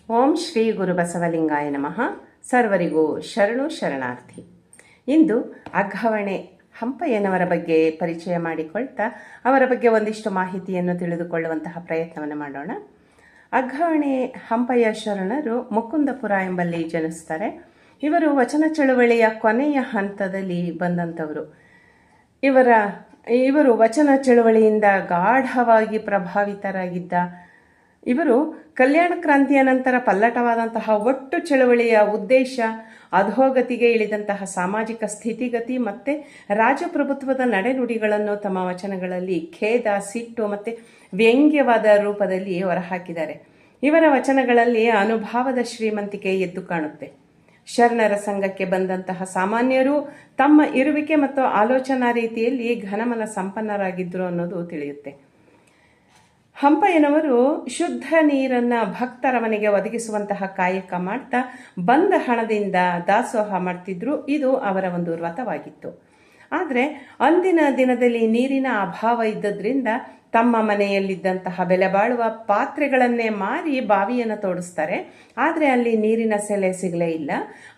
ಓಂ ಶ್ರೀ ಗುರು ಬಸವಲಿಂಗಾಯ ನಮಃ. ಸರ್ವರಿಗೂ ಶರಣು ಶರಣಾರ್ಥಿ. ಇಂದು ಅಘವಣೆ ಹಂಪಯ್ಯನವರ ಬಗ್ಗೆ ಪರಿಚಯ ಮಾಡಿಕೊಳ್ತಾ ಅವರ ಬಗ್ಗೆ ಒಂದಿಷ್ಟು ಮಾಹಿತಿಯನ್ನು ತಿಳಿದುಕೊಳ್ಳುವಂತಹ ಪ್ರಯತ್ನವನ್ನು ಮಾಡೋಣ. ಅಘವಣೆ ಹಂಪಯ್ಯ ಶರಣರು ಮುಕುಂದಪುರ ಎಂಬಲ್ಲಿ ಜನಿಸ್ತಾರೆ. ಇವರು ವಚನ ಚಳುವಳಿಯ ಕೊನೆಯ ಹಂತದಲ್ಲಿ ಬಂದಂಥವರು. ಇವರು ವಚನ ಚಳುವಳಿಯಿಂದ ಗಾಢವಾಗಿ ಪ್ರಭಾವಿತರಾಗಿದ್ದ ಇವರು ಕಲ್ಯಾಣ ಕ್ರಾಂತಿಯ ನಂತರ ಪಲ್ಲಟವಾದಂತಹ ಒಟ್ಟು ಚಳುವಳಿಯ ಉದ್ದೇಶ ಅಧೋಗತಿಗೆ ಇಳಿದಂತಹ ಸಾಮಾಜಿಕ ಸ್ಥಿತಿಗತಿ ಮತ್ತು ರಾಜಪ್ರಭುತ್ವದ ನಡೆನುಡಿಗಳನ್ನು ತಮ್ಮ ವಚನಗಳಲ್ಲಿ ಖೇದ, ಸಿಟ್ಟು ಮತ್ತು ವ್ಯಂಗ್ಯವಾದ ರೂಪದಲ್ಲಿ ಹೊರಹಾಕಿದ್ದಾರೆ. ಇವರ ವಚನಗಳಲ್ಲಿ ಅನುಭಾವದ ಶ್ರೀಮಂತಿಕೆ ಎದ್ದು ಕಾಣುತ್ತೆ. ಶರಣರ ಸಂಘಕ್ಕೆ ಬಂದಂತಹ ಸಾಮಾನ್ಯರು ತಮ್ಮ ಇರುವಿಕೆ ಮತ್ತು ಆಲೋಚನಾ ರೀತಿಯಲ್ಲಿ ಘನಮನ ಸಂಪನ್ನರಾಗಿದ್ದರು ಅನ್ನೋದು ತಿಳಿಯುತ್ತೆ. ಹಂಪಯ್ಯನವರು ಶುದ್ಧ ನೀರನ್ನು ಭಕ್ತರ ಮನೆಗೆ ಒದಗಿಸುವಂತಹ ಕಾಯಕ ಮಾಡ್ತಾ ಬಂದ ಹಣದಿಂದ ದಾಸೋಹ ಮಾಡ್ತಿದ್ರು. ಇದು ಅವರ ಒಂದು ವ್ರತವಾಗಿತ್ತು. ಆದರೆ ಅಂದಿನ ದಿನದಲ್ಲಿ ನೀರಿನ ಅಭಾವ ಇದ್ದದ್ರಿಂದ ತಮ್ಮ ಮನೆಯಲ್ಲಿದ್ದಂತಹ ಬೆಲೆ ಬಾಳುವ ಪಾತ್ರೆಗಳನ್ನೇ ಮಾರಿ ಬಾವಿಯನ್ನು ತೋಡಿಸ್ತಾರೆ. ಆದರೆ ಅಲ್ಲಿ ನೀರಿನ ಸೆಲೆ ಸಿಗಲೇ ಇಲ್ಲ.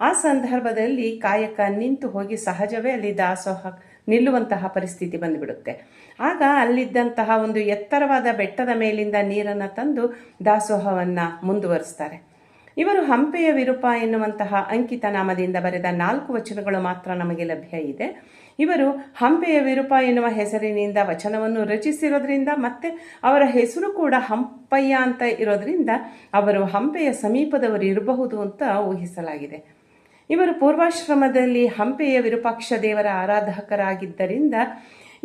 ಆ ಸಂದರ್ಭದಲ್ಲಿ ಕಾಯಕ ನಿಂತು ಹೋಗಿ ಸಹಜವೇ ಅಲ್ಲಿ ದಾಸೋಹ ನಿಲ್ಲುವಂತಹ ಪರಿಸ್ಥಿತಿ ಬಂದುಬಿಡುತ್ತೆ. ಆಗ ಅಲ್ಲಿದ್ದಂತಹ ಒಂದು ಎತ್ತರವಾದ ಬೆಟ್ಟದ ಮೇಲಿಂದ ನೀರನ್ನು ತಂದು ದಾಸೋಹವನ್ನು ಮುಂದುವರಿಸ್ತಾರೆ. ಇವರು ಹಂಪೆಯ ವಿರೂಪ ಎನ್ನುವಂತಹ ಅಂಕಿತ ನಾಮದಿಂದ ಬರೆದ 4 ವಚನಗಳು ಮಾತ್ರ ನಮಗೆ ಲಭ್ಯ ಇದೆ. ಇವರು ಹಂಪೆಯ ವಿರೂಪ ಎನ್ನುವ ಹೆಸರಿನಿಂದ ವಚನವನ್ನು ರಚಿಸಿರೋದ್ರಿಂದ ಮತ್ತೆ ಅವರ ಹೆಸರು ಕೂಡ ಹಂಪಯ್ಯ ಅಂತ ಇರೋದ್ರಿಂದ ಅವರು ಹಂಪೆಯ ಸಮೀಪದವರು ಇರಬಹುದು ಅಂತ ಊಹಿಸಲಾಗಿದೆ. ಇವರು ಪೂರ್ವಾಶ್ರಮದಲ್ಲಿ ಹಂಪೆಯ ವಿರೂಪಾಕ್ಷ ದೇವರ ಆರಾಧಕರಾಗಿದ್ದರಿಂದ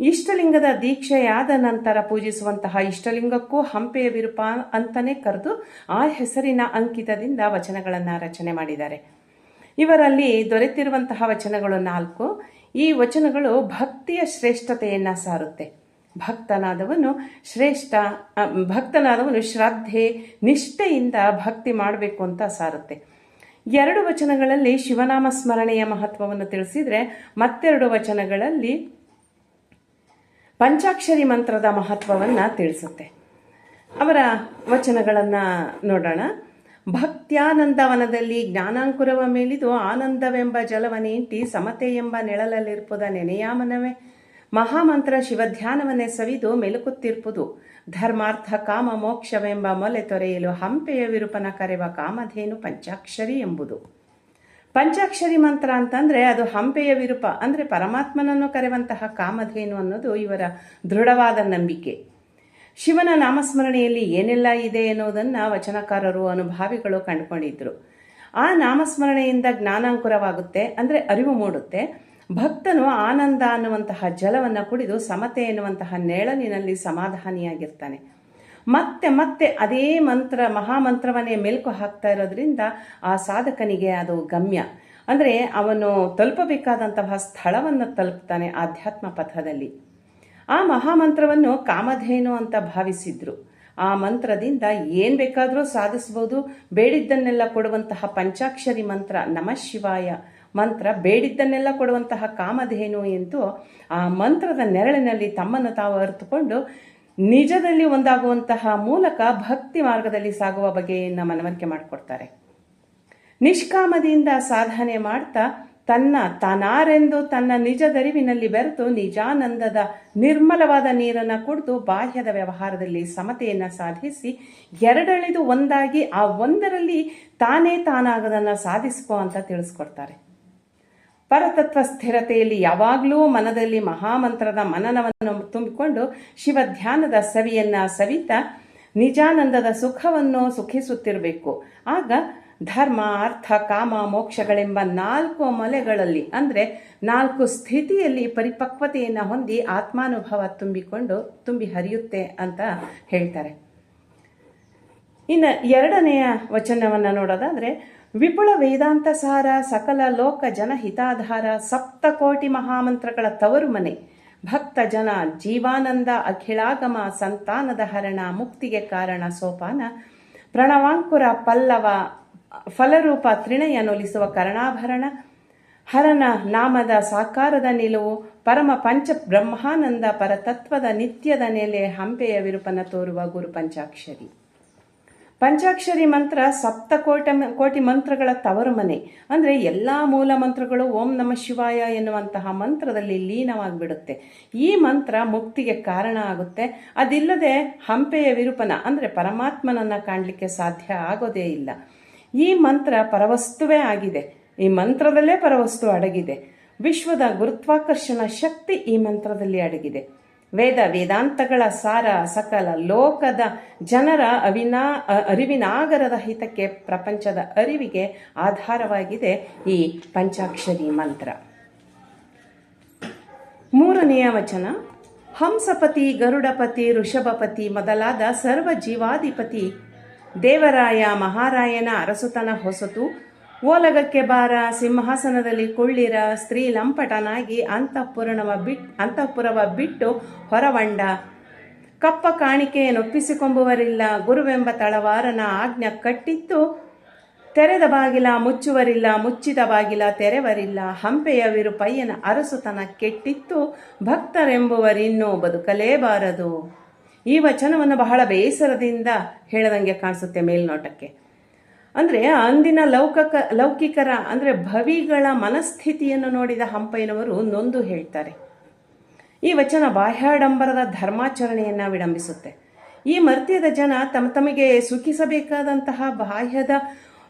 ಇಷ್ಟಲಿಂಗದ ದೀಕ್ಷೆಯಾದ ನಂತರ ಪೂಜಿಸುವಂತಹ ಇಷ್ಟಲಿಂಗಕ್ಕೂ ಹಂಪೆಯ ವಿರೂಪ ಅಂತಲೇ ಕರೆದು ಆ ಹೆಸರಿನ ಅಂಕಿತದಿಂದ ವಚನಗಳನ್ನು ರಚನೆ ಮಾಡಿದ್ದಾರೆ. ಇವರಲ್ಲಿ ದೊರೆತಿರುವಂತಹ ವಚನಗಳು 4. ಈ ವಚನಗಳು ಭಕ್ತಿಯ ಶ್ರೇಷ್ಠತೆಯನ್ನು ಸಾರುತ್ತೆ. ಭಕ್ತನಾದವನು ಶ್ರದ್ಧೆ, ನಿಷ್ಠೆಯಿಂದ ಭಕ್ತಿ ಮಾಡಬೇಕು ಅಂತ ಸಾರುತ್ತೆ. 2 ವಚನಗಳಲ್ಲಿ ಶಿವನಾಮ ಸ್ಮರಣೆಯ ಮಹತ್ವವನ್ನು ತಿಳಿಸಿದರೆ ಮತ್ತೆರಡು ವಚನಗಳಲ್ಲಿ ಪಂಚಾಕ್ಷರಿ ಮಂತ್ರದ ಮಹತ್ವವನ್ನು ತಿಳಿಸುತ್ತೆ. ಅವರ ವಚನಗಳನ್ನು ನೋಡೋಣ. ಭಕ್ತ್ಯಾನಂದವನದಲ್ಲಿ ಜ್ಞಾನಾಂಕುರವ ಮೇಲಿದು ಆನಂದವೆಂಬ ಜಲವನೇಂಟಿ ಸಮತೆ ಎಂಬ ನೆಳಲಲ್ಲಿರ್ಪುದ ನೆನೆಯಾಮನವೇ ಮಹಾಮಂತ್ರ ಶಿವಧ್ಯಾನವನ್ನೇ ಸವಿದು ಮೆಲುಕುತ್ತಿರ್ಪುದು ಧರ್ಮಾರ್ಥ ಕಾಮ ಮೋಕ್ಷವೆಂಬ ಮೊಲೆ ತೊರೆಯಲು ಹಂಪೆಯ ವಿರೂಪನ ಕರೆವ ಕಾಮಧೇನು ಪಂಚಾಕ್ಷರಿ ಎಂಬುದು. ಪಂಚಾಕ್ಷರಿ ಮಂತ್ರ ಅಂತಂದರೆ ಅದು ಹಂಪೆಯ ವಿರೂಪ ಅಂದರೆ ಪರಮಾತ್ಮನನ್ನು ಕರೆಯುವಂತಹ ಕಾಮಧೇನು ಅನ್ನೋದು ಇವರ ದೃಢವಾದ ನಂಬಿಕೆ. ಶಿವನ ನಾಮಸ್ಮರಣೆಯಲ್ಲಿ ಏನೆಲ್ಲ ಇದೆ ಎನ್ನುವುದನ್ನು ವಚನಕಾರರು, ಅನುಭಾವಿಗಳು ಕಂಡುಕೊಂಡಿದ್ರು. ಆ ನಾಮಸ್ಮರಣೆಯಿಂದ ಜ್ಞಾನಾಂಕುರವಾಗುತ್ತೆ, ಅಂದರೆ ಅರಿವು ಮೂಡುತ್ತೆ. ಭಕ್ತನು ಆನಂದ ಅನ್ನುವಂತಹ ಜಲವನ್ನು ಕುಡಿದು ಸಮತೆ ಎನ್ನುವಂತಹ ನೆಳಲಿನಲ್ಲಿ ಸಮಾಧಾನಿಯಾಗಿರ್ತಾನೆ. ಮತ್ತೆ ಮತ್ತೆ ಅದೇ ಮಹಾಮಂತ್ರವನ್ನೇ ಮೆಲುಕು ಹಾಕ್ತಾ ಇರೋದ್ರಿಂದ ಆ ಸಾಧಕನಿಗೆ ಅದು ಗಮ್ಯ, ಅಂದರೆ ಅವನು ತಲುಪಬೇಕಾದಂತಹ ಸ್ಥಳವನ್ನು ತಲುಪ್ತಾನೆ ಆಧ್ಯಾತ್ಮ ಪಥದಲ್ಲಿ. ಆ ಮಹಾಮಂತ್ರವನ್ನು ಕಾಮಧೇನು ಅಂತ ಭಾವಿಸಿದ್ರು. ಆ ಮಂತ್ರದಿಂದ ಏನು ಬೇಕಾದರೂ ಸಾಧಿಸ್ಬೋದು. ಬೇಡಿದ್ದನ್ನೆಲ್ಲ ಕೊಡುವಂತಹ ಪಂಚಾಕ್ಷರಿ ಮಂತ್ರ ನಮಃ ಶಿವಾಯ ಮಂತ್ರ ಬೇಡಿದ್ದನ್ನೆಲ್ಲ ಕೊಡುವಂತಹ ಕಾಮಧೇನು ಎಂದು ಆ ಮಂತ್ರದ ನೆರಳಿನಲ್ಲಿ ತಮ್ಮನ್ನು ತಾವು ಅರಿತುಕೊಂಡು ನಿಜದಲ್ಲಿ ಒಂದಾಗುವಂತಹ ಮೂಲಕ ಭಕ್ತಿ ಮಾರ್ಗದಲ್ಲಿ ಸಾಗುವ ಬಗೆಯನ್ನು ಮನವರಿಕೆ ಮಾಡಿಕೊಡ್ತಾರೆ. ನಿಷ್ಕಾಮದಿಂದ ಸಾಧನೆ ಮಾಡ್ತಾ ತಾನಾರೆಂದು ತನ್ನ ನಿಜದರಿವಿನಲ್ಲಿ ಬೆರೆತು ನಿಜಾನಂದದ ನಿರ್ಮಲವಾದ ನೀರನ್ನು ಕುಡಿದು ಬಾಹ್ಯದ ವ್ಯವಹಾರದಲ್ಲಿ ಸಮತೆಯನ್ನು ಸಾಧಿಸಿ ಎರಡಳಿದು ಒಂದಾಗಿ ಆ ಒಂದರಲ್ಲಿ ತಾನಾಗದನ್ನು ಸಾಧಿಸ್ಕೋ ಅಂತ ತಿಳಿಸ್ಕೊಡ್ತಾರೆ. ಪರತತ್ವ ಸ್ಥಿರತೆಯಲ್ಲಿ ಯಾವಾಗಲೂ ಮನದಲ್ಲಿ ಮಹಾಮಂತ್ರದ ಮನನವನ್ನು ತುಂಬಿಕೊಂಡು ಶಿವಧ್ಯಾನದ ಸವಿಯನ್ನು ಸವಿತಾ ನಿಜಾನಂದದ ಸುಖವನ್ನು ಸುಖಿಸುತ್ತಿರಬೇಕು. ಆಗ ಧರ್ಮ, ಅರ್ಥ, ಕಾಮ, ಮೋಕ್ಷಗಳೆಂಬ 4 ಮೊಲೆಗಳಲ್ಲಿ ಅಂದರೆ 4 ಸ್ಥಿತಿಯಲ್ಲಿ ಪರಿಪಕ್ವತೆಯನ್ನು ಹೊಂದಿ ಆತ್ಮಾನುಭವ ತುಂಬಿ ಹರಿಯುತ್ತೆ ಅಂತ ಹೇಳ್ತಾರೆ. ಇನ್ನು 2ನೆಯ ವಚನವನ್ನು ನೋಡೋದಾದರೆ ವಿಪುಲ ವೇದಾಂತ ಸಾರ ಸಕಲ ಲೋಕ ಜನಹಿತಾಧಾರ ಸಪ್ತಕೋಟಿ ಮಹಾಮಂತ್ರಗಳ ತವರು ಮನೆ ಭಕ್ತ ಜನ ಜೀವಾನಂದ ಅಖಿಳಾಗಮ ಸಂತಾನದ ಹರಣ ಮುಕ್ತಿಗೆ ಕಾರಣ ಸೋಪಾನ ಪ್ರಣವಾಂಕುರ ಪಲ್ಲವ ಫಲರೂಪ ತ್ರಿಣಯನೊಲಿಸುವ ಕರ್ಣಾಭರಣ ಹರನ ನಾಮದ ಸಾಕಾರದ ನಿಲುವು ಪರಮ ಪಂಚ ಬ್ರಹ್ಮಾನಂದ ಪರತತ್ವದ ನಿತ್ಯದ ನೆಲೆ ಹಂಪೆಯ ವಿರೂಪನ ತೋರುವ ಗುರು ಪಂಚಾಕ್ಷರಿ. ಪಂಚಾಕ್ಷರಿ ಮಂತ್ರ ಕೋಟಿ ಮಂತ್ರಗಳ ತವರು ಮನೆ. ಅಂದರೆ ಎಲ್ಲ ಮೂಲ ಮಂತ್ರಗಳು ಓಂ ನಮಃ ಶಿವಾಯ ಎನ್ನುವಂತಹ ಮಂತ್ರದಲ್ಲಿ ಲೀನವಾಗಿಬಿಡುತ್ತೆ. ಈ ಮಂತ್ರ ಮುಕ್ತಿಗೆ ಕಾರಣ ಆಗುತ್ತೆ. ಅದಿಲ್ಲದೆ ಹಂಪೆಯ ವಿರೂಪನ ಅಂದರೆ ಪರಮಾತ್ಮನನ್ನು ಕಾಣಲಿಕ್ಕೆ ಸಾಧ್ಯ ಆಗೋದೇ ಇಲ್ಲ. ಈ ಮಂತ್ರ ಪರವಸ್ತುವೇ ಆಗಿದೆ. ಈ ಮಂತ್ರದಲ್ಲೇ ಪರವಸ್ತು ಅಡಗಿದೆ. ವಿಶ್ವದ ಗುರುತ್ವಾಕರ್ಷಣ ಶಕ್ತಿ ಈ ಮಂತ್ರದಲ್ಲಿ ಅಡಗಿದೆ. ವೇದಾಂತಗಳ ಸಾರ ಸಕಲ ಲೋಕದ ಜನರ ಅರಿವಿನಾಗರದ ಹಿತಕ್ಕೆ, ಪ್ರಪಂಚದ ಅರಿವಿಗೆ ಆಧಾರವಾಗಿದೆ ಈ ಪಂಚಾಕ್ಷರಿ ಮಂತ್ರ. 3ನೇ ವಚನ. ಹಂಸಪತಿ, ಗರುಡಪತಿ, ಋಷಭಪತಿ ಮೊದಲಾದ ಸರ್ವ ಜೀವಾಧಿಪತಿ ದೇವರಾಯ ಮಹಾರಾಯನ ಅರಸುತನ ಹೊಸತು. ಓಲಗಕ್ಕೆ ಬಾರ, ಸಿಂಹಾಸನದಲ್ಲಿ ಕುಳ್ಳಿರ, ಸ್ತ್ರೀ ಲಂಪಟನಾಗಿ ಅಂತಃಪುರವ ಬಿಟ್ಟು ಹೊರವಂಡ. ಕಪ್ಪ ಕಾಣಿಕೆಯನ್ನೊಪ್ಪಿಸಿಕೊಂಬುವರಿಲ್ಲ, ಗುರುವೆಂಬ ತಳವಾರನ ಆಜ್ಞೆ ಕಟ್ಟಿತ್ತು. ತೆರೆದ ಬಾಗಿಲ ಮುಚ್ಚುವರಿಲ್ಲ, ಮುಚ್ಚಿದ ಬಾಗಿಲ ತೆರೆವರಿಲ್ಲ. ಹಂಪೆಯ ವಿರುಪಯ್ಯನ ಅರಸುತನ ಕೆಟ್ಟಿತ್ತು, ಭಕ್ತರೆಂಬುವರಿನ್ನೂ ಬದುಕಲೇಬಾರದು. ಈ ವಚನವನ್ನು ಬಹಳ ಬೇಸರದಿಂದ ಹೇಳದಂಗೆ ಕಾಣಿಸುತ್ತೆ ಮೇಲ್ನೋಟಕ್ಕೆ. ಅಂದರೆ ಅಂದಿನ ಲೌಕಿಕರ ಅಂದರೆ ಭವಿಗಳ ಮನಸ್ಥಿತಿಯನ್ನು ನೋಡಿದ ಹಂಪಯ್ಯನವರು ನೊಂದು ಹೇಳ್ತಾರೆ. ಈ ವಚನ ಬಾಹ್ಯಾಡಂಬರದ ಧರ್ಮಾಚರಣೆಯನ್ನು ವಿಡಂಬಿಸುತ್ತೆ. ಈ ಮರ್ತ್ಯದ ಜನ ತಮಗೆ ಸುಖಿಸಬೇಕಾದಂತಹ ಬಾಹ್ಯದ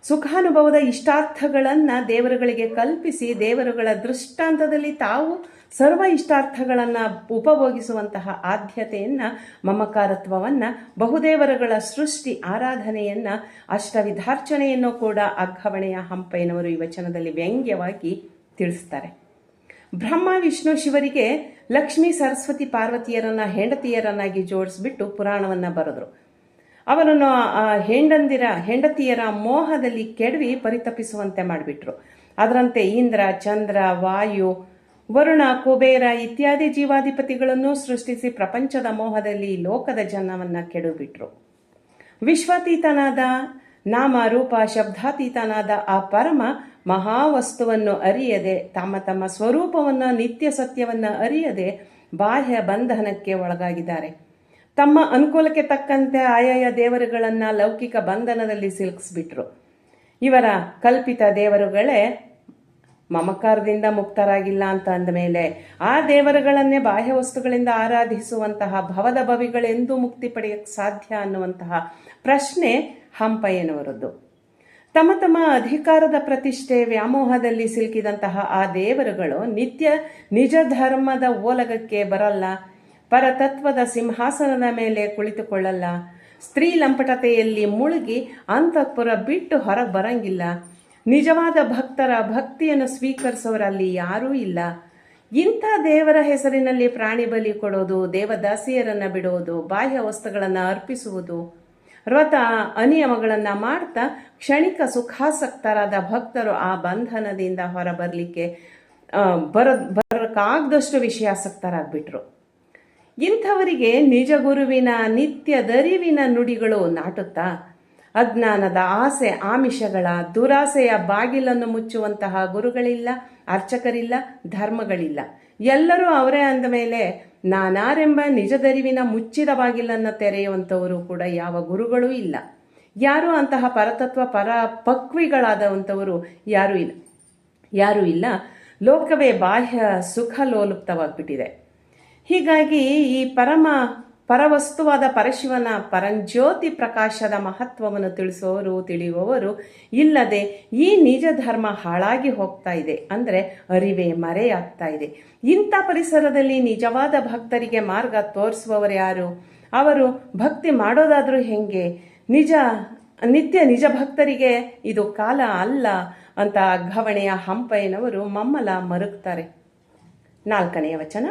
ಸುಖಾನುಭವದ ಇಷ್ಟಾರ್ಥಗಳನ್ನು ದೇವರುಗಳಿಗೆ ಕಲ್ಪಿಸಿ, ದೇವರುಗಳ ದೃಷ್ಟಾಂತದಲ್ಲಿ ತಾವು ಸರ್ವ ಇಷ್ಟಾರ್ಥಗಳನ್ನು ಉಪಭೋಗಿಸುವಂತಹ ಆದ್ಯತೆಯನ್ನು, ಮಮಕಾರತ್ವವನ್ನು, ಬಹುದೇವರುಗಳ ಸೃಷ್ಟಿ ಆರಾಧನೆಯನ್ನು, ಅಷ್ಟವಿಧಾರ್ಚನೆಯನ್ನು ಕೂಡ ಅಗ್ಘವಣೆಯ ಹಂಪಯ್ಯನವರು ಈ ವಚನದಲ್ಲಿ ವ್ಯಂಗ್ಯವಾಗಿ ತಿಳಿಸ್ತಾರೆ. ಬ್ರಹ್ಮ ವಿಷ್ಣು ಶಿವರಿಗೆ ಲಕ್ಷ್ಮೀ ಸರಸ್ವತಿ ಪಾರ್ವತಿಯರನ್ನ ಹೆಂಡತಿಯರನ್ನಾಗಿ ಜೋಡಿಸ್ಬಿಟ್ಟು ಪುರಾಣವನ್ನು ಬರೆದ್ರು. ಅವರನ್ನು ಹೆಂಡತಿಯರ ಮೋಹದಲ್ಲಿ ಕೆಡವಿ ಪರಿತಪಿಸುವಂತೆ ಮಾಡಿಬಿಟ್ರು. ಅದರಂತೆ ಇಂದ್ರ, ಚಂದ್ರ, ವಾಯು, ವರುಣ, ಕುಬೇರ ಇತ್ಯಾದಿ ಜೀವಾಧಿಪತಿಗಳನ್ನು ಸೃಷ್ಟಿಸಿ ಪ್ರಪಂಚದ ಮೋಹದಲ್ಲಿ ಲೋಕದ ಜನವನ್ನ ಕೆಡುಬಿಟ್ರು. ವಿಶ್ವಾತೀತನಾದ, ನಾಮ ರೂಪ ಶಬ್ದಾತೀತನಾದ ಆ ಪರಮ ಮಹಾವಸ್ತುವನ್ನು ಅರಿಯದೆ, ತಮ್ಮ ಸ್ವರೂಪವನ್ನು, ನಿತ್ಯ ಸತ್ಯವನ್ನು ಅರಿಯದೆ ಬಾಹ್ಯ ಬಂಧನಕ್ಕೆ ಒಳಗಾಗಿದ್ದಾರೆ. ತಮ್ಮ ಅನುಕೂಲಕ್ಕೆ ತಕ್ಕಂತೆ ಆಯಾಯ ದೇವರುಗಳನ್ನು ಲೌಕಿಕ ಬಂಧನದಲ್ಲಿ ಸಿಲುಕಿಸ್ಬಿಟ್ರು. ಇವರ ಕಲ್ಪಿತ ದೇವರುಗಳೇ ಮಮಕಾರದಿಂದ ಮುಕ್ತರಾಗಿಲ್ಲ ಅಂತ ಅಂದಮೇಲೆ ಆ ದೇವರುಗಳನ್ನೇ ಬಾಹ್ಯ ವಸ್ತುಗಳಿಂದ ಆರಾಧಿಸುವಂತಹ ಭವದ ಭವಿಗಳೆಂದೂ ಮುಕ್ತಿ ಪಡೆಯಕ್ಕೆ ಸಾಧ್ಯ ಅನ್ನುವಂತಹ ಪ್ರಶ್ನೆ ಹಂಪಯ್ಯನವರದ್ದು. ತಮ್ಮ ಅಧಿಕಾರದ ಪ್ರತಿಷ್ಠೆ ವ್ಯಾಮೋಹದಲ್ಲಿ ಸಿಲುಕಿದಂತಹ ಆ ದೇವರುಗಳು ನಿತ್ಯ ನಿಜ ಧರ್ಮದ ಓಲಗಕ್ಕೆ ಬರಲ್ಲ, ಪರತತ್ವದ ಸಿಂಹಾಸನದ ಮೇಲೆ ಕುಳಿತುಕೊಳ್ಳಲ್ಲ, ಸ್ತ್ರೀ ಲಂಪಟತೆಯಲ್ಲಿ ಮುಳುಗಿ ಅಂತಃಪುರ ಬಿಟ್ಟು ಹೊರಗೆ ಬರಂಗಿಲ್ಲ, ನಿಜವಾದ ಭಕ್ತರ ಭಕ್ತಿಯನ್ನು ಸ್ವೀಕರಿಸೋರಲ್ಲಿ ಯಾರೂ ಇಲ್ಲ. ಇಂಥ ದೇವರ ಹೆಸರಿನಲ್ಲಿ ಪ್ರಾಣಿ ಬಲಿ ಕೊಡೋದು, ದೇವದಾಸಿಯರನ್ನು ಬಿಡೋದು, ಬಾಹ್ಯ ವಸ್ತುಗಳನ್ನು ಅರ್ಪಿಸುವುದು, ವ್ರತ ಅನಿಯಮಗಳನ್ನು ಮಾಡ್ತಾ ಕ್ಷಣಿಕ ಸುಖಾಸಕ್ತರಾದ ಭಕ್ತರು ಆ ಬಂಧನದಿಂದ ಹೊರಬರಲಿಕ್ಕೆ ಬರಕ್ಕಾಗದಷ್ಟು ವಿಷಯಾಸಕ್ತರಾಗ್ಬಿಟ್ರು. ಇಂಥವರಿಗೆ ನಿಜ ಗುರುವಿನ ನಿತ್ಯದರಿವಿನ ನುಡಿಗಳು ನಾಟುತ್ತಾ ಅಜ್ಞಾನದ ಆಸೆ ಆಮಿಷಗಳ ದುರಾಸೆಯ ಬಾಗಿಲನ್ನು ಮುಚ್ಚುವಂತಹ ಗುರುಗಳಿಲ್ಲ, ಅರ್ಚಕರಿಲ್ಲ, ಧರ್ಮಗಳಿಲ್ಲ. ಎಲ್ಲರೂ ಅವರೇ ಅಂದ ಮೇಲೆ ನಾನಾರೆಂಬ ನಿಜದರಿವಿನ ಮುಚ್ಚಿದ ಬಾಗಿಲನ್ನು ತೆರೆಯುವಂಥವರು ಕೂಡ ಯಾವ ಗುರುಗಳೂ ಇಲ್ಲ. ಯಾರೂ ಅಂತಹ ಪರತತ್ವ ಪಕ್ವಿಗಳಾದಂಥವರು ಯಾರೂ ಇಲ್ಲ. ಲೋಕವೇ ಬಾಹ್ಯ ಸುಖ ಲೋಲುಪ್ತವಾಗ್ಬಿಟ್ಟಿದೆ. ಹೀಗಾಗಿ ಈ ಪರವಸ್ತುವಾದ ಪರಶಿವನ ಪರಂಜ್ಯೋತಿ ಪ್ರಕಾಶದ ಮಹತ್ವವನ್ನು ತಿಳಿಯುವವರು ಇಲ್ಲದೆ ಈ ನಿಜ ಧರ್ಮ ಹಾಳಾಗಿ ಹೋಗ್ತಾ ಇದೆ. ಅಂದರೆ ಅರಿವೇ ಮರೆಯಾಗ್ತಾ ಇದೆ. ಇಂಥ ಪರಿಸರದಲ್ಲಿ ನಿಜವಾದ ಭಕ್ತರಿಗೆ ಮಾರ್ಗ ತೋರಿಸುವವರು ಯಾರು? ಅವರು ಭಕ್ತಿ ಮಾಡೋದಾದ್ರೂ ಹೆಂಗೆ? ನಿಜ ಭಕ್ತರಿಗೆ ಇದು ಕಾಲ ಅಲ್ಲ ಅಂತ ಅಗ್ಘವಣೆಯ ಹಂಪಯ್ಯನವರು ಮಮ್ಮಲ ಮರುಗ್ತಾರೆ. 4ನೇ ವಚನ.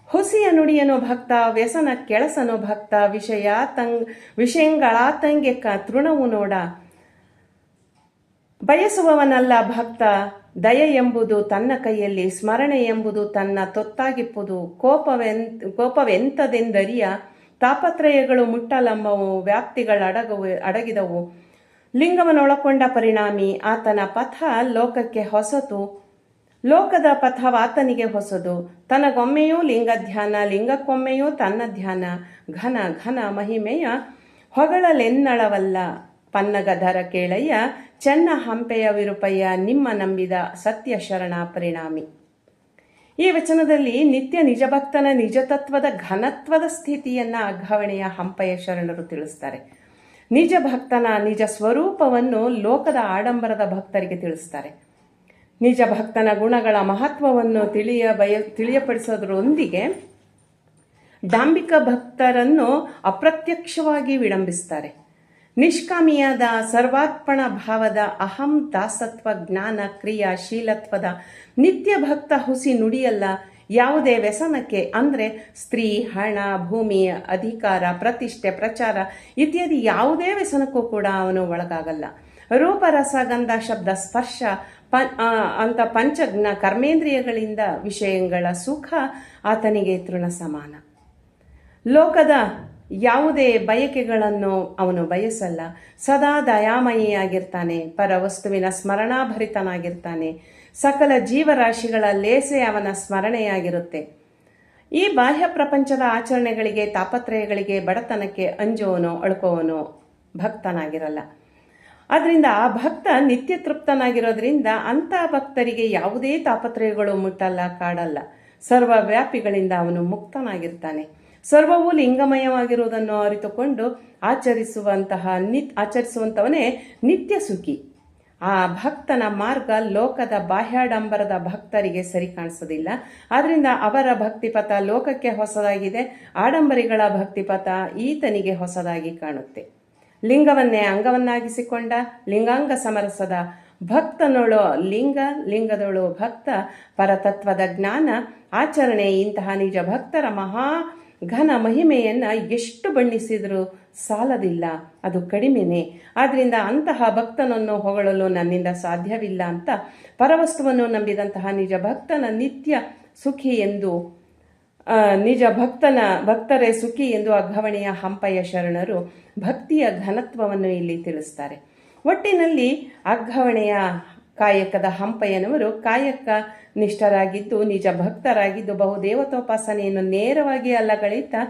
ಹುಸಿಯ ನುಡಿಯನು ಭಕ್ತ, ವ್ಯಸನ ಕೆಳಸನು ಭಕ್ತ, ವಿಷಯಗಳಾತಂಗೆ ತೃಣವು ನೋಡ. ಬಯಸುವವನಲ್ಲ ಭಕ್ತ, ದಯೆ ಎಂಬುದು ತನ್ನ ಕೈಯಲ್ಲಿ, ಸ್ಮರಣೆ ಎಂಬುದು ತನ್ನ ತೊತ್ತಾಗಿಪ್ಪುದು. ಕೋಪವೆಂತದೆಂದರಿಯ, ತಾಪತ್ರಯಗಳು ಮುಟ್ಟಲಂಬವು, ಅಡಗಿದವು. ಲಿಂಗವನ್ನೊಳಕೊಂಡ ಪರಿಣಾಮಿ, ಆತನ ಪಥ ಲೋಕಕ್ಕೆ ಹೊಸತು, ಲೋಕದ ಪಥವಾತನಿಗೆ ಹೊಸದು. ತನಗೊಮ್ಮೆಯೂ ಲಿಂಗ ಧ್ಯಾನ, ಲಿಂಗಕ್ಕೊಮ್ಮೆಯೂ ತನ್ನ ಧ್ಯಾನ. ಘನ ಮಹಿಮೆಯ ಹೊಗಳಲೆನ್ನಳವಲ್ಲ ಪನ್ನಗಧರ ಕೇಳಯ್ಯ ಚೆನ್ನ ಹಂಪೆಯ ವಿರುಪಯ್ಯ ನಿಮ್ಮ ನಂಬಿದ ಸತ್ಯ ಶರಣ ಪರಿಣಾಮಿ. ಈ ವಚನದಲ್ಲಿ ನಿತ್ಯ ನಿಜಭಕ್ತನ ನಿಜತತ್ವದ ಘನತ್ವದ ಸ್ಥಿತಿಯನ್ನ ಅಘಾವಣೆಯ ಹಂಪೆಯ ಶರಣರು ತಿಳಿಸ್ತಾರೆ. ನಿಜ ಭಕ್ತನ ನಿಜ ಸ್ವರೂಪವನ್ನು ಲೋಕದ ಆಡಂಬರದ ಭಕ್ತರಿಗೆ ತಿಳಿಸ್ತಾರೆ. ನಿಜ ಭಕ್ತನ ಗುಣಗಳ ಮಹತ್ವವನ್ನು ತಿಳಿಯಪಡಿಸೋದ್ರೊಂದಿಗೆ ಡಾಂಬಿಕ ಭಕ್ತರನ್ನು ಅಪ್ರತ್ಯಕ್ಷವಾಗಿ ವಿಡಂಬಿಸ್ತಾರೆ. ನಿಷ್ಕಾಮಿಯಾದ ಸರ್ವಾರ್ಪಣ ಭಾವದ ಅಹಂ ದಾಸತ್ವ ಜ್ಞಾನ ಕ್ರಿಯಾಶೀಲತ್ವದ ನಿತ್ಯ ಭಕ್ತ ಹುಸಿ ನುಡಿಯಲ್ಲ ಯಾವುದೇ ವ್ಯಸನಕ್ಕೆ, ಅಂದರೆ ಸ್ತ್ರೀ, ಹಣ, ಭೂಮಿ, ಅಧಿಕಾರ, ಪ್ರತಿಷ್ಠೆ, ಪ್ರಚಾರ ಇತ್ಯಾದಿ ಯಾವುದೇ ವ್ಯಸನಕ್ಕೂ ಕೂಡ ಅವನು ಒಳಗಾಗಲ್ಲ. ರೂಪ, ರಸ, ಗಂಧ, ಶಬ್ದ, ಸ್ಪರ್ಶ ಅಂತ ಪಂಚಜ್ಞ ಕರ್ಮೇಂದ್ರಿಯಗಳಿಂದ ವಿಷಯಗಳ ಸುಖ ಆತನಿಗೆ ತೃಣ ಸಮಾನ. ಲೋಕದ ಯಾವುದೇ ಬಯಕೆಗಳನ್ನು ಅವನು ಬಯಸಲ್ಲ. ಸದಾ ದಯಾಮಯಿಯಾಗಿರ್ತಾನೆ. ಪರವಸ್ತುವಿನ ಸ್ಮರಣಾಭರಿತನಾಗಿರ್ತಾನೆ. ಸಕಲ ಜೀವರಾಶಿಗಳ ಲೇಸೆ ಅವನ ಸ್ಮರಣೆಯಾಗಿರುತ್ತೆ. ಈ ಬಾಹ್ಯ ಪ್ರಪಂಚದ ಆಚರಣೆಗಳಿಗೆ, ತಾಪತ್ರಯಗಳಿಗೆ, ಬಡತನಕ್ಕೆ ಅಂಜುವನೋ ಅಳ್ಕೋವನೋ ಭಕ್ತನಾಗಿರಲ್ಲ. ಆದ್ರಿಂದ ಆ ಭಕ್ತ ನಿತ್ಯ ತೃಪ್ತನಾಗಿರೋದ್ರಿಂದ ಅಂಥ ಭಕ್ತರಿಗೆ ಯಾವುದೇ ತಾಪತ್ರಯಗಳು ಮುಟ್ಟಲ್ಲ, ಕಾಡಲ್ಲ. ಸರ್ವವ್ಯಾಪಿಗಳಿಂದ ಅವನು ಮುಕ್ತನಾಗಿರ್ತಾನೆ. ಸರ್ವವೂ ಲಿಂಗಮಯವಾಗಿರುವುದನ್ನು ಅರಿತುಕೊಂಡು ಆಚರಿಸುವಂಥವನೇ ನಿತ್ಯ ಸುಖಿ. ಆ ಭಕ್ತನ ಮಾರ್ಗ ಲೋಕದ ಬಾಹ್ಯಾಡಂಬರದ ಭಕ್ತರಿಗೆ ಸರಿ ಕಾಣಿಸೋದಿಲ್ಲ. ಆದ್ರಿಂದ ಅವರ ಭಕ್ತಿಪಥ ಲೋಕಕ್ಕೆ ಹೊಸದಾಗಿದೆ, ಆಡಂಬರಿಗಳ ಭಕ್ತಿಪಥ ಈತನಿಗೆ ಹೊಸದಾಗಿ ಕಾಣುತ್ತೆ. ಲಿಂಗವನ್ನೇ ಅಂಗವನ್ನಾಗಿಸಿಕೊಂಡ ಲಿಂಗಾಂಗ ಸಮರಸದ ಭಕ್ತನೊಳು ಲಿಂಗದೊಳು ಭಕ್ತ ಪರತತ್ವದ ಜ್ಞಾನ ಆಚರಣೆ ಇಂತಹ ನಿಜ ಭಕ್ತರ ಮಹಾ ಘನ ಮಹಿಮೆಯನ್ನ ಎಷ್ಟು ಬಣ್ಣಿಸಿದರೂ ಸಾಲದಿಲ್ಲ, ಅದು ಕಡಿಮೆನೆ. ಆದ್ರಿಂದ ಅಂತಹ ಭಕ್ತನನ್ನು ಹೊಗಳಲು ನನ್ನಿಂದ ಸಾಧ್ಯವಿಲ್ಲ ಅಂತ ಪರವಸ್ತುವನ್ನು ನಂಬಿದಂತಹ ನಿಜ ಭಕ್ತನ ನಿತ್ಯ ಸುಖಿ ಎಂದು ಭಕ್ತರೇ ಸುಖಿ ಎಂದು ಅಘಾವಣೆಯ ಹಂಪೆಯ ಶರಣರು ಭಕ್ತಿಯ ಘನತ್ವವನ್ನು ಇಲ್ಲಿ ತಿಳಿಸ್ತಾರೆ. ಒಟ್ಟಿನಲ್ಲಿ ಅಘಾವಣೆಯ ಕಾಯಕದ ಹಂಪಯ್ಯನವರು ಕಾಯಕ ನಿಷ್ಠರಾಗಿದ್ದು ನಿಜ ಭಕ್ತರಾಗಿದ್ದು ಬಹುದೇವತೋಪಾಸನೆಯನ್ನು ನೇರವಾಗಿ ಅಲ್ಲಗಳೆಯುತ್ತಾ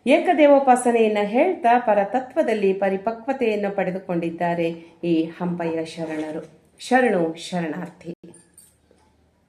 ಏಕದೇವೋಪಾಸನೆಯನ್ನು ಹೇಳ್ತಾ ಪರತತ್ವದಲ್ಲಿ ಪರಿಪಕ್ವತೆಯನ್ನು ಪಡೆದುಕೊಂಡಿದ್ದಾರೆ ಈ ಹಂಪಯ್ಯ ಶರಣರು. ಶರಣು ಶರಣಾರ್ಥಿ.